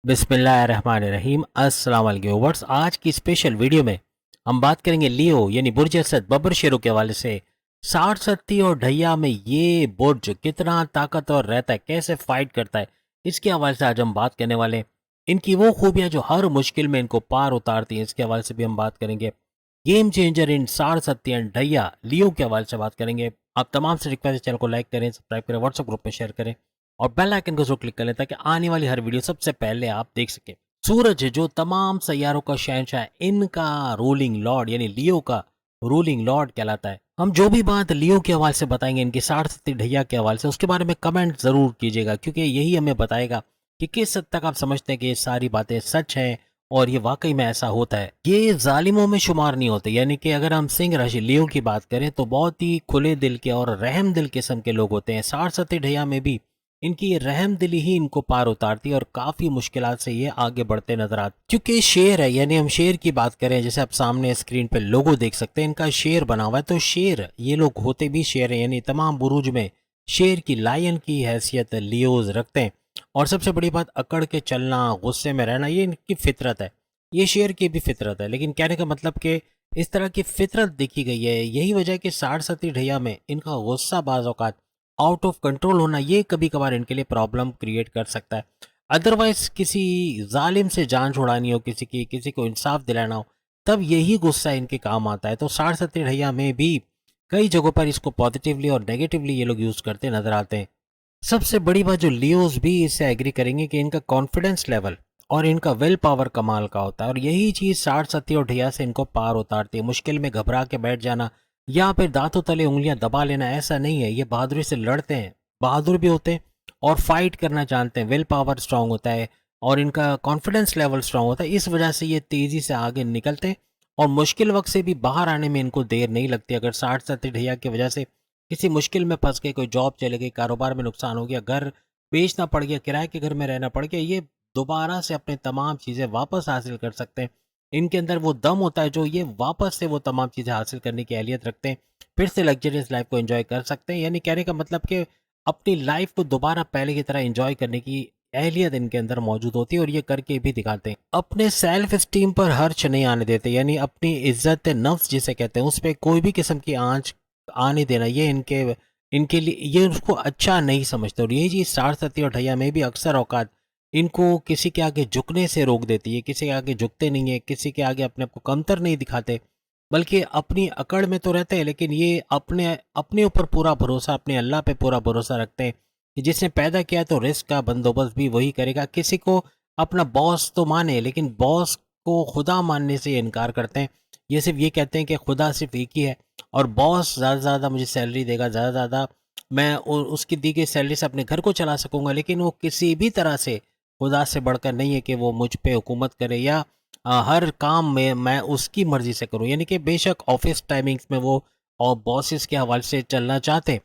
बिस्मिल्लाहिर्रहमानिर्रहीम। अस्सलाम वालेकुम व्यूअर्स। आज की स्पेशल वीडियो में हम बात करेंगे लियो यानी बुर्ज असद बब्बर शेरों के हवाले से। 60 और ढैया में ये बुर्ज कितना ताकतवर रहता है, कैसे फाइट करता है, इसके हवाले से आज हम बात करने वाले हैं। इनकी वो खूबियाँ जो हर मुश्किल में इनको पार उतारती हैं, इसके हवाले से भी हम बात करेंगे। गेम चेंजर इन 60 एंड ढैया लियो के हवाले से बात करेंगे। आप तमाम से रिक्वेस्ट है, चैनल को लाइक करें, सब्सक्राइब करें, व्हाट्सएप ग्रुप में शेयर करें और बेल आइकन को जरूर क्लिक कर लें ताकि आने वाली हर वीडियो सबसे पहले आप देख सकें। सूरज जो तमाम सैयारों का शहंशाह है, इनका रूलिंग लॉर्ड यानी लियो का रूलिंग लॉर्ड कहलाता है। हम जो भी बात लियो के हवाले से बताएंगे, इनकी 60 ढैया के हवाले से, उसके बारे में कमेंट जरूर कीजिएगा क्योंकि यही हमें बताएगा कि किस हद तक आप समझते हैं कि ये सारी बातें सच हैं और ये वाकई में ऐसा होता है। ये जालिमों में शुमार नहीं होते, यानी कि अगर हम सिंह राशि लियो की बात करें तो बहुत ही खुले दिल के और रहम दिल किस्म के लोग होते हैं। 60 ढैया में भी इनकी ये रहम दिली ही इनको पार उतारती है और काफ़ी मुश्किलात से ये आगे बढ़ते नजर आते। क्योंकि शेर है, यानी हम शेर की बात करें, जैसे आप सामने स्क्रीन पे लोगो देख सकते हैं, इनका शेर बना हुआ है। तो शेर, ये लोग होते भी शेर हैं, यानी तमाम बुरूज में शेर की, लायन की हैसियत लियोज रखते हैं। और सबसे बड़ी बात, अकड़ के चलना, गुस्से में रहना, ये इनकी फितरत है। ये शेर की भी फितरत है, लेकिन कहने का मतलब कि इस तरह की फितरत देखी गई है। यही वजह है कि 60 ढैया में इनका गुस्सा बाज़ औक़ात आउट ऑफ कंट्रोल होना, ये कभी कभार इनके लिए प्रॉब्लम क्रिएट कर सकता है। अदरवाइज किसी जालिम से जान छुड़ानी हो, किसी को इंसाफ दिलाना हो, तब यही गुस्सा इनके काम आता है। तो 60 ढैया में भी कई जगहों पर इसको पॉजिटिवली और नेगेटिवली ये लोग यूज़ करते नजर आते हैं। सबसे बड़ी बात, जो लियोज भी इससे एग्री करेंगे कि इनका कॉन्फिडेंस लेवल और इनका विल पावर कमाल का होता है और यही चीज़ 60 और ढैया से इनको पार उतारती है। मुश्किल में घबरा के बैठ जाना या फिर दांतों तले उंगलियां दबा लेना, ऐसा नहीं है। ये बहादुरी से लड़ते हैं, बहादुर भी होते हैं और फाइट करना जानते हैं। विल पावर स्ट्रांग होता है और इनका कॉन्फिडेंस लेवल स्ट्रांग होता है। इस वजह से ये तेज़ी से आगे निकलते हैं और मुश्किल वक्त से भी बाहर आने में इनको देर नहीं लगती। अगर 60 ढैया की वजह से किसी मुश्किल में फंस गए, कोई जॉब चले गई, कारोबार में नुकसान हो गया, घर बेचना पड़ गया, किराए के घर में रहना पड़ गया, ये दोबारा से अपने तमाम चीज़ें वापस हासिल कर सकते हैं। इनके अंदर वो दम होता है जो ये वापस से वो तमाम चीज़ें हासिल करने की अहलियत रखते हैं, फिर से लग्जरियस लाइफ को एंजॉय कर सकते हैं। यानी कहने का मतलब कि अपनी लाइफ को दोबारा पहले की तरह एंजॉय करने की अहलियत इनके अंदर मौजूद होती है और ये करके भी दिखाते हैं। अपने सेल्फ स्टीम पर हर्च नहीं आने देते, यानी अपनी इज्जत नफ्स जिसे कहते हैं, उस पर कोई भी किस्म की आंच आने देना, ये इनके लिए ये उसको अच्छा नहीं समझते। और यही चीज़ 60 और ढैया में भी अक्सर औकात इनको किसी के आगे झुकने से रोक देती है। किसी के आगे झुकते नहीं है, किसी के आगे अपने आप को कमतर नहीं दिखाते, बल्कि अपनी अकड़ में तो रहते हैं, लेकिन ये अपने अपने ऊपर पूरा भरोसा, अपने अल्लाह पे पूरा भरोसा रखते हैं कि जिसने पैदा किया है तो रिस्क का बंदोबस्त भी वही करेगा। किसी को अपना बॉस तो माने, लेकिन बॉस को खुदा मानने से ये इनकार करते हैं। ये सिर्फ ये कहते हैं कि खुदा सिर्फ एक ही है और बॉस ज़्यादा से ज़्यादा मुझे सैलरी देगा, ज़्यादा से ज़्यादा मैं उसकी दी गई सैलरी से अपने घर को चला सकूंगा, लेकिन वो किसी भी तरह से खुदा से बढ़कर नहीं है कि वो मुझ पे हुकूमत करे या हर काम में मैं उसकी मर्जी से करूं। यानी कि बेशक ऑफिस टाइमिंग्स में वो और बॉसेस के हवाले से चलना चाहते हैं।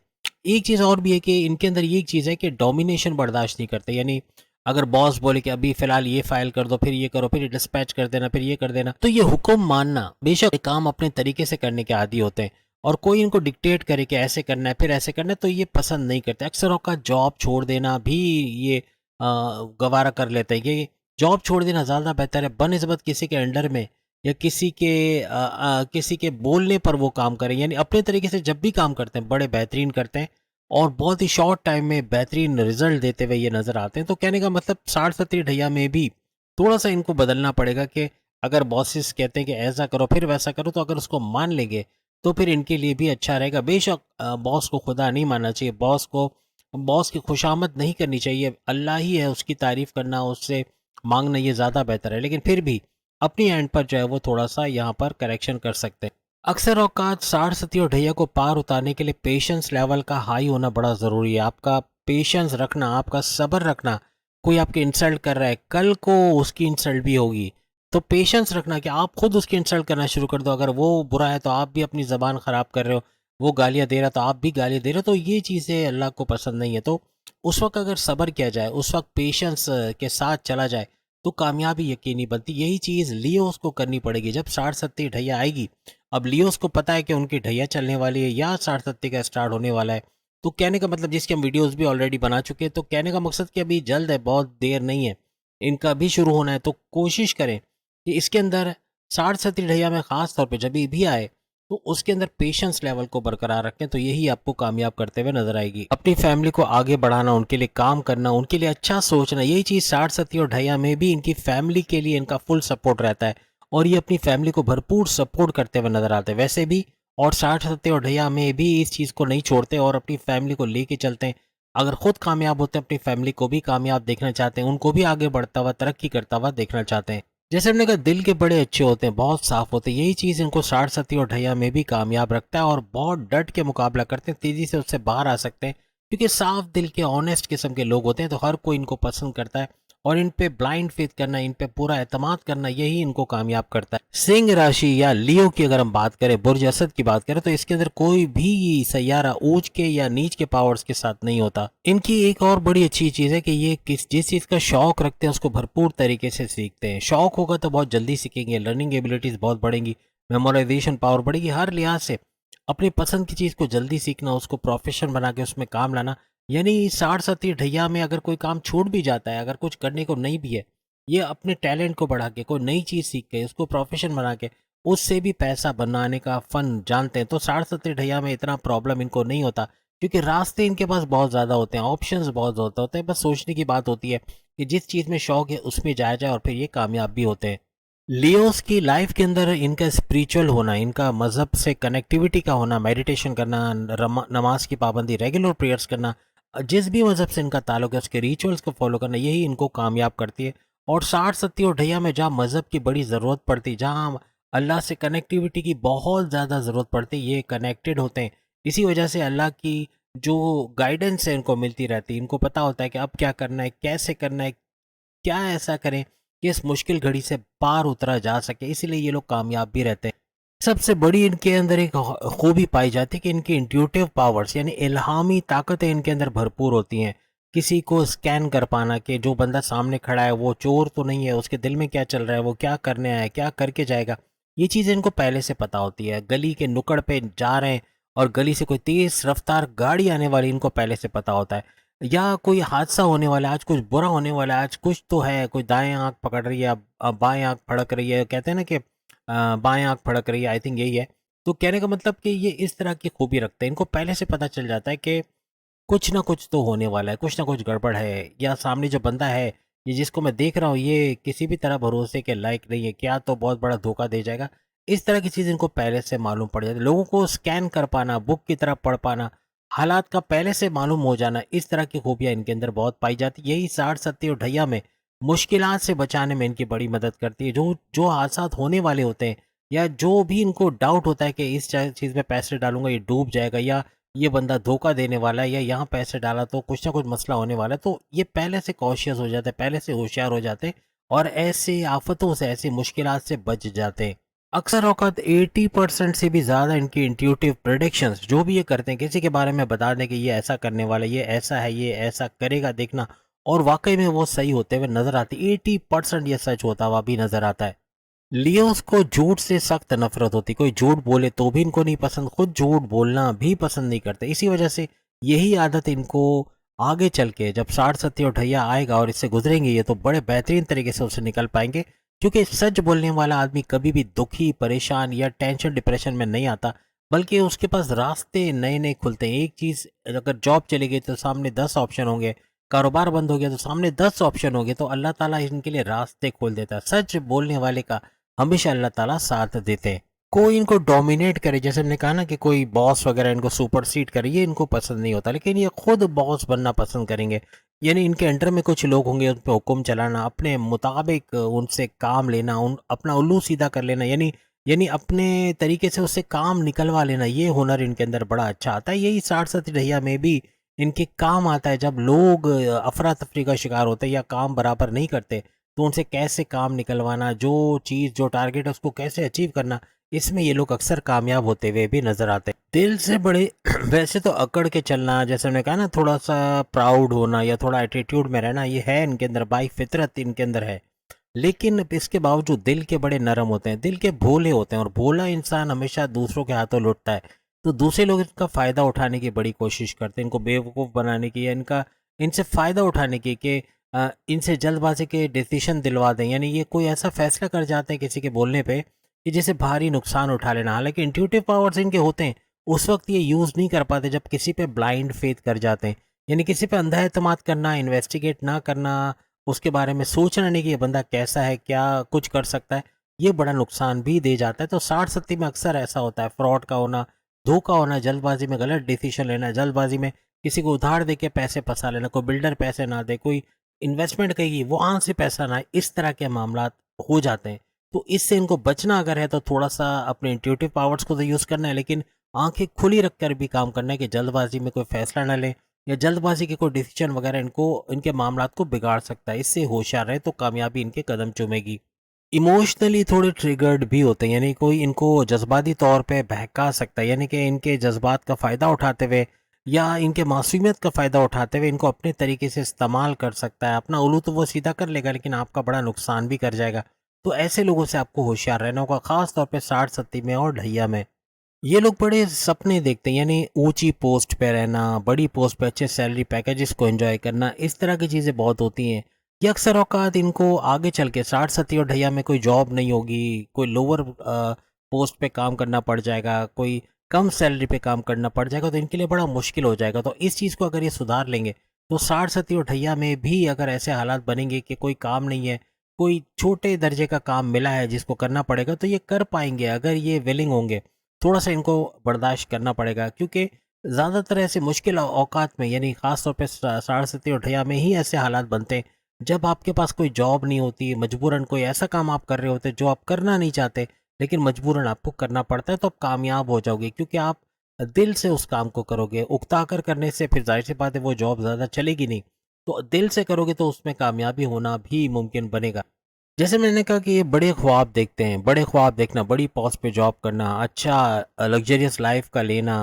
एक चीज़ और भी है कि इनके अंदर ये चीज़ है कि डोमिनेशन बर्दाश्त नहीं करते। यानी अगर बॉस बोले कि अभी फ़िलहाल ये फाइल कर दो, फिर ये करो, फिर ये डिस्पैच कर देना, फिर ये कर देना, तो ये हुक्म मानना, बेशक काम अपने तरीके से करने के आदी होते हैं और कोई इनको डिक्टेट करे कि ऐसे करना है, फिर ऐसे करना है, तो ये पसंद नहीं करते। अक्सर औकात जॉब छोड़ देना भी ये गवारा कर लेते हैं। ये जॉब छोड़ देना ज़्यादा बेहतर है बनिस्बत किसी के अंडर में या किसी के बोलने पर वो काम करें। यानी अपने तरीके से जब भी काम करते हैं बड़े बेहतरीन करते हैं और बहुत ही शॉर्ट टाइम में बेहतरीन रिजल्ट देते हुए ये नज़र आते हैं। तो कहने का मतलब 60 ढैया में भी थोड़ा सा इनको बदलना पड़ेगा कि अगर बॉसेस कहते हैं कि ऐसा करो फिर वैसा करो, तो अगर उसको मान लेंगे तो फिर इनके लिए भी अच्छा रहेगा। बेशक बॉस को खुदा नहीं मानना चाहिए, बॉस की खुशामद नहीं करनी चाहिए। अल्लाह ही है, उसकी तारीफ़ करना, उससे मांगना ये ज़्यादा बेहतर है, लेकिन फिर भी अपनी एंड पर जो है वो थोड़ा सा यहाँ पर करेक्शन कर सकते हैं। अक्सर औकात 60 और ढैया को पार उतारने के लिए पेशेंस लेवल का हाई होना बड़ा ज़रूरी है। आपका पेशेंस रखना, आपका सब्र रखना। कोई आपके इंसल्ट कर रहा है, कल को उसकी इंसल्ट भी होगी, तो पेशेंस रखना कि आप खुद उसकी इंसल्ट करना शुरू कर दो। अगर वो बुरा है तो आप भी अपनी ज़बान ख़राब कर रहे हो, वो गालियाँ दे रहा तो आप भी गालियाँ दे रहे हो, तो ये चीज़ें अल्लाह को पसंद नहीं है। तो उस वक्त अगर सब्र किया जाए, उस वक्त पेशेंस के साथ चला जाए, तो कामयाबी यकीनी बनती। यही चीज़ लियोस को करनी पड़ेगी जब 60 ढैया आएगी। अब लियोस को पता है कि उनकी ढैया चलने वाली है या 60 का स्टार्ट होने वाला है, तो कहने का मतलब, जिसकी हम वीडियोस भी ऑलरेडी बना चुके हैं, तो कहने का मकसद कि अभी जल्द है, बहुत देर नहीं है। ان کا بھی شروع ہونا ہے تو کوشش کریں کہ اس کے اندر 60 70 ڈھیا میں خاص طور پہ جب بھی آئے تو اس کے اندر پیشنس لیول کو برقرار رکھیں، تو یہی آپ کو کامیاب کرتے ہوئے نظر آئے گی۔ اپنی فیملی کو آگے بڑھانا، ان کے لیے کام کرنا، ان کے لیے اچھا سوچنا، یہی چیز 60 70 اور ڈھیا میں بھی ان کی فیملی کے لیے ان کا فل سپورٹ رہتا ہے، اور یہ اپنی فیملی کو بھرپور سپورٹ کرتے ہوئے نظر آتے ہیں ویسے بھی۔ اور 60 70 اور ڈھیا میں بھی اس چیز کو نہیں چھوڑتے اور اپنی فیملی کو لے کے چلتے ہیں۔ اگر خود کامیاب ہوتے ہیں، اپنی فیملی کو بھی کامیاب دیکھنا چاہتے ہیں، ان کو بھی آگے بڑھتا ہوا ترقی کرتا ہوا دیکھنا چاہتے ہیں۔ جیسے ہم نے کہا دل کے بڑے اچھے ہوتے ہیں، بہت صاف ہوتے ہیں، یہی چیز ان کو 60 70 اور ڈھیا میں بھی کامیاب رکھتا ہے، اور بہت ڈٹ کے مقابلہ کرتے ہیں، تیزی سے اس سے باہر آ سکتے ہیں، کیونکہ صاف دل کے آنےسٹ قسم کے لوگ ہوتے ہیں، تو ہر کوئی ان کو پسند کرتا ہے، اور ان پہ بلائنڈ فیتھ کرنا، ان پہ پورا اعتماد کرنا، یہی ان کو کامیاب کرتا ہے۔ سنگھ راشی یا لیو کی اگر ہم بات کریں، برج اسد کی بات کریں، تو اس کے اندر کوئی بھی سیارہ اونچ کے یا نیچ کے پاورز کے ساتھ نہیں ہوتا۔ ان کی ایک اور بڑی اچھی چیز ہے کہ یہ جس چیز کا شوق رکھتے ہیں اس کو بھرپور طریقے سے سیکھتے ہیں۔ شوق ہوگا تو بہت جلدی سیکھیں گے، لرننگ ایبلٹیز بہت بڑھیں گی، میمورائزیشن پاور بڑھے گی، ہر لحاظ سے اپنی پسند کی چیز کو جلدی سیکھنا، اس کو پروفیشن بنا کے اس میں کام لانا۔ یعنی 60 70 ڈھیا میں اگر کوئی کام چھوٹ بھی جاتا ہے، اگر کچھ کرنے کو نہیں بھی ہے، یہ اپنے ٹیلنٹ کو بڑھا کے کوئی نئی چیز سیکھ کے اس کو پروفیشن بنا کے اس سے بھی پیسہ بنانے کا فن جانتے ہیں، تو 60 70 ڈھیا میں اتنا پرابلم ان کو نہیں ہوتا، کیونکہ راستے ان کے پاس بہت زیادہ ہوتے ہیں، آپشنز بہت زیادہ ہوتے ہیں، بس سوچنے کی بات ہوتی ہے کہ جس چیز میں شوق ہے اس میں جایا جائے، اور پھر یہ کامیاب بھی ہوتے ہیں۔ لیوز کی لائف کے اندر ان کا اسپریچول ہونا، ان کا مذہب سے کنیکٹیوٹی کا ہونا، میڈیٹیشن کرنا، نماز کی پابندی، ریگولر پریئرس کرنا، جس بھی مذہب سے ان کا تعلق ہے اس کے ریچولز کو فالو کرنا، یہی ان کو کامیاب کرتی ہے۔ اور 60 70 اور ڈھیا میں جہاں مذہب کی بڑی ضرورت پڑتی، جہاں اللہ سے کنیکٹیوٹی کی بہت زیادہ ضرورت پڑتی، یہ کنیکٹڈ ہوتے ہیں، اسی وجہ سے اللہ کی جو گائیڈنس ہے ان کو ملتی رہتی، ان کو پتہ ہوتا ہے کہ اب کیا کرنا ہے، کیسے کرنا ہے، کیا ایسا کریں کہ اس مشکل گھڑی سے پار اترا جا سکے، اسی لیے یہ لوگ کامیاب بھی رہتے ہیں۔ سب سے بڑی ان کے اندر ایک خوبی پائی جاتی ہے کہ ان کی انٹیوٹیو پاورز یعنی الہامی طاقتیں ان کے اندر بھرپور ہوتی ہیں۔ کسی کو اسکین کر پانا کہ جو بندہ سامنے کھڑا ہے وہ چور تو نہیں ہے، اس کے دل میں کیا چل رہا ہے، وہ کیا کرنے آیا ہے، کیا کر کے جائے گا، یہ چیزیں ان کو پہلے سے پتہ ہوتی ہے۔ گلی کے نکڑ پہ جا رہے ہیں اور گلی سے کوئی تیز رفتار گاڑی آنے والی، ان کو پہلے سے پتہ ہوتا ہے، یا کوئی حادثہ ہونے والا ہے، آج کچھ برا ہونے والا ہے، آج کچھ تو ہے، کوئی دائیں آنکھ پکڑ رہی ہے، اب بائیں آنکھ پھڑک رہی ہے، کہتے ہیں نا کہ بائیں آنکھ پھڑک رہی ہے، آئی تھنک یہی ہے۔ تو کہنے کا مطلب کہ یہ اس طرح کی خوبی رکھتے ہیں، ان کو پہلے سے پتہ چل جاتا ہے کہ کچھ نہ کچھ تو ہونے والا ہے، کچھ نہ کچھ گڑبڑ ہے، یا سامنے جو بندہ ہے یہ جس کو میں دیکھ رہا ہوں یہ کسی بھی طرح بھروسے کے لائق نہیں ہے، کیا تو بہت بڑا دھوکہ دے جائے گا۔ اس طرح کی چیز ان کو پہلے سے معلوم پڑ جاتی ہے۔ لوگوں کو اسکین کر پانا، بک کی طرح پڑھ پانا، حالات کا پہلے سے معلوم ہو جانا، اس طرح کی خوبیاں ان کے اندر بہت پائی جاتی، یہی 60 70 اور ڈھیا میں مشکلات سے بچانے میں ان کی بڑی مدد کرتی ہے۔ جو حادثات ہونے والے ہوتے ہیں، یا جو بھی ان کو ڈاؤٹ ہوتا ہے کہ اس چیز میں پیسے ڈالوں گا یہ ڈوب جائے گا، یا یہ بندہ دھوکہ دینے والا ہے، یا یہاں پیسے ڈالا تو کچھ نہ کچھ مسئلہ ہونے والا ہے، تو یہ پہلے سے کوشیس ہو جاتے ہیں، پہلے سے ہوشیار ہو جاتے ہیں، اور ایسی آفتوں سے، ایسی مشکلات سے بچ جاتے ہیں۔ اکثر اوقات 80% سے بھی زیادہ ان کی انٹیوٹیو پریڈکشنز جو بھی یہ کرتے ہیں، کسی کے بارے میں بتا دیں کہ یہ ایسا کرنے والا ہے، یہ ایسا ہے، یہ ایسا کرے گا دیکھنا، اور واقعی میں وہ صحیح ہوتے ہوئے نظر آتی، 80% یہ سچ ہوتا ہوا بھی نظر آتا ہے۔ لیوز کو جھوٹ سے سخت نفرت ہوتی، کوئی جھوٹ بولے تو بھی ان کو نہیں پسند، خود جھوٹ بولنا بھی پسند نہیں کرتے، اسی وجہ سے یہی عادت ان کو آگے چل کے جب 60 70 اور ڈھیا آئے گا اور اس سے گزریں گے یہ، تو بڑے بہترین طریقے سے اسے نکل پائیں گے، کیونکہ سچ بولنے والا آدمی کبھی بھی دکھی، پریشان یا ٹینشن ڈپریشن میں نہیں آتا، بلکہ اس کے پاس راستے نئے نئے کھلتے ہیں۔ ایک چیز اگر جاب چلی گئی تو سامنے 10 آپشن ہوں گے، کاروبار بند ہو گیا تو سامنے 10 آپشن ہوں گے، تو اللہ تعالیٰ ان کے لیے راستے کھول دیتا ہے۔ سچ بولنے والے کا ہمیشہ اللہ تعالیٰ ساتھ دیتے ہیں۔ کوئی ان کو ڈومینیٹ کرے، جیسے ہم نے کہا نا کہ کوئی باس وغیرہ ان کو سپر سیڈ کرے، یہ ان کو پسند نہیں ہوتا، لیکن یہ خود باس بننا پسند کریں گے۔ یعنی ان کے انڈر میں کچھ لوگ ہوں گے، ان پہ حکم چلانا، اپنے مطابق ان سے کام لینا، اپنا الو سیدھا کر لینا، یعنی اپنے طریقے سے اس سے کام نکلوا لینا، یہ ہنر ان کے اندر بڑا اچھا آتا ہے۔ یہی 60 70 ڈھیا میں بھی ان کے کام آتا ہے، جب لوگ افراتفری کا شکار ہوتے ہیں یا کام برابر نہیں کرتے، تو ان سے کیسے کام نکلوانا، جو چیز جو ٹارگیٹ ہے اس کو کیسے اچیو کرنا، اس میں یہ لوگ اکثر کامیاب ہوتے ہوئے بھی نظر آتے ہیں۔ دل سے بڑے ویسے تو اکڑ کے چلنا، جیسے میں نے کہا نا، تھوڑا سا پراؤڈ ہونا یا تھوڑا ایٹیٹیوڈ میں رہنا، یہ ہے ان کے اندر، بائی فطرت ان کے اندر ہے، لیکن اس کے باوجود دل کے بڑے نرم ہوتے ہیں، دل کے بھولے ہوتے ہیں، اور بھولا انسان ہمیشہ دوسروں کے ہاتھوں لوٹتا ہے، تو دوسرے لوگ ان کا فائدہ اٹھانے کی بڑی کوشش کرتے ہیں، ان کو بیوقوف بنانے کی، یا ان سے فائدہ اٹھانے کی، کہ इनसे जल्दबाजी के डिसीजन दिलवा दें, यानी ये कोई ऐसा फैसला कर जाते हैं किसी के बोलने पे कि जिससे भारी नुकसान उठा लेना। हालांकि इंट्यूटिव पावर्स इनके होते हैं, उस वक्त ये यूज़ नहीं कर पाते जब किसी पे ब्लाइंड फेथ कर जाते हैं, यानी किसी पे अंधा एतमाद करना, इन्वेस्टिगेट ना करना, उसके बारे में सोचना नहीं कि ये बंदा कैसा है, क्या कुछ कर सकता है, ये बड़ा नुकसान भी दे जाता है। तो 60-70 में अक्सर ऐसा होता है, फ्रॉड का होना, धोखा होना, जल्दबाजी में गलत डिसीजन लेना, जल्दबाजी में किसी को उधार दे के पैसे फंसा लेना, कोई बिल्डर पैसे ना दे, कोई इन्वेस्टमेंट कहेगी वो आंख से पैसा ना आए, इस तरह के मामला हो जाते हैं। तो इससे इनको बचना अगर है तो थोड़ा सा अपने इंट्यूटिव पावर्स को तो यूज़ करना है, लेकिन आंखें खुली रख कर भी काम करना है कि जल्दबाजी में कोई फैसला ना लें, या जल्दबाजी के कोई डिसीजन वगैरह इनको इनके मामलात को बिगाड़ सकता है। इससे होशियार रहे तो कामयाबी इनके कदम चूमेगी। इमोशनली थोड़े ट्रिगर्ड भी होते हैं, यानी कोई इनको जज्बाती तौर पे बहका सकता है, यानी कि इनके जज्बात का फ़ायदा उठाते हुए या इनके मासूमियत का फ़ायदा उठाते हुए इनको अपने तरीके से इस्तेमाल कर सकता है। अपना उलू तो वो सीधा कर लेगा, लेकिन आपका बड़ा नुकसान भी कर जाएगा। तो ऐसे लोगों से आपको होशियार रहना होगा, ख़ास तौर पे 60-70 में और ढैया में। ये लोग बड़े सपने देखते हैं, यानी ऊंची पोस्ट पे रहना, बड़ी पोस्ट पे अच्छे सैलरी पैकेजेस को एंजॉय करना, इस तरह की चीज़ें बहुत होती हैं। ये अक्सर औकात इनको आगे चल के 60-70 और ढैया में कोई जॉब नहीं होगी, कोई लोअर पोस्ट पे काम करना पड़ जाएगा, कोई कम सैलरी पे काम करना पड़ जाएगा, तो इनके लिए बड़ा मुश्किल हो जाएगा। तो इस चीज़ को अगर ये सुधार लेंगे तो 60-70 और ढैया में भी अगर ऐसे हालात बनेंगे कि कोई काम नहीं है, कोई छोटे दर्जे का काम मिला है जिसको करना पड़ेगा, तो ये कर पाएंगे अगर ये विलिंग होंगे। थोड़ा सा इनको बर्दाश्त करना पड़ेगा, क्योंकि ज़्यादातर ऐसे मुश्किल औकात में, यानी ख़ास तौर पे 60-70 और ढैया में ही ऐसे हालात बनते हैं जब आपके पास कोई जॉब नहीं होती, मजबूरन कोई ऐसा काम आप कर रहे होते जो आप करना नहीं चाहते, लेकिन मजबूरन आपको करना पड़ता है, तो आप कामयाब हो जाओगे, क्योंकि आप दिल से उस काम को करोगे। उकता कर करने से फिर जाहिर सी बात है वो जॉब ज़्यादा चलेगी नहीं, तो दिल से करोगे तो उसमें कामयाबी होना भी मुमकिन बनेगा। जैसे मैंने कहा कि ये बड़े ख्वाब देखते हैं, बड़े ख्वाब देखना, बड़ी पोस्ट पे जॉब करना, अच्छा लग्जरियस लाइफ का लेना,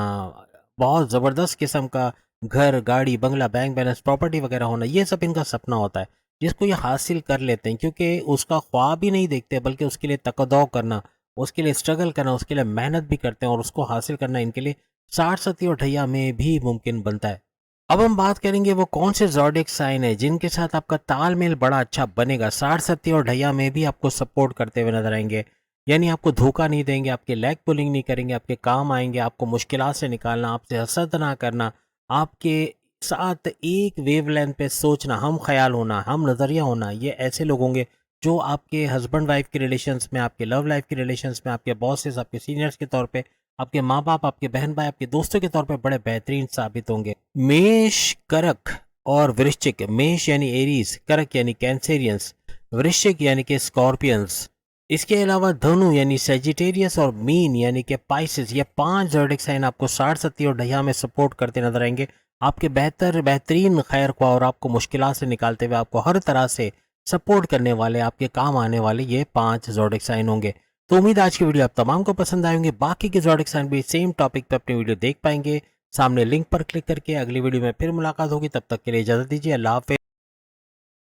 बहुत ज़बरदस्त किस्म का घर, गाड़ी, बंगला, बैंक बैलेंस, प्रॉपर्टी वगैरह होना, ये सब इनका सपना होता है, जिसको ये हासिल कर लेते हैं, क्योंकि उसका ख्वाब ही नहीं देखते बल्कि उसके लिए तकदौ करना, उसके लिए स्ट्रगल करना, उसके लिए मेहनत भी करते हैं, और उसको हासिल करना इनके लिए 60-70 और ढैया में भी मुमकिन बनता है। अब हम बात करेंगे वो कौन से ज़ोडिएक साइन है जिनके साथ आपका तालमेल बड़ा अच्छा बनेगा, 60-70 और ढैया में भी आपको सपोर्ट करते हुए नजर आएंगे, यानी आपको धोखा नहीं देंगे, आपके लेग पुलिंग नहीं करेंगे, आपके काम आएंगे, आपको मुश्किलात से निकालना, आपसे हसद ना करना, आपके साथ एक वेवलेंथ पे सोचना, हम ख्याल होना, हम नज़रिया होना। ये ऐसे लोग होंगे जो आपके हस्बैंड वाइफ के रिलेशंस में, आपके लव लाइफ के रिलेशंस में, आपके बॉसेस, आपके सीनियर्स के तौर पे, आपके माँ बाप, आपके बहन भाई, आपके दोस्तों के तौर पे बड़े बेहतरीन साबित होंगे। मेष, करक और वृश्चिक, मेष यानी एरीज, करक यानी कैंसेरियंस, वृश्चिक यानी कि स्कॉर्पियंस, इसके अलावा धनु यानी सेजिटेरियस और मीन यानी कि पाइसेस, ये 5 ज़ोडिएक साइन आपको 60-70 और ढैया में सपोर्ट करते नजर आएंगे। आपके बेहतरीन खैर ख्वाह और आपको मुश्किलात से निकालते हुए आपको हर तरह से सपोर्ट करने वाले, आपके काम आने वाले ये 5 ज़ोडिएक साइन होंगे। तो उम्मीद आज की वीडियो आप तमाम को पसंद आएंगे। बाकी के ज़ोडिएक साइन भी सेम टॉपिक पे अपनी वीडियो देख पाएंगे। सामने लिंक पर क्लिक करके अगली वीडियो में फिर मुलाकात होगी, तब तक के लिए इजाज़त दीजिए। अल्लाह हाफ़िज़।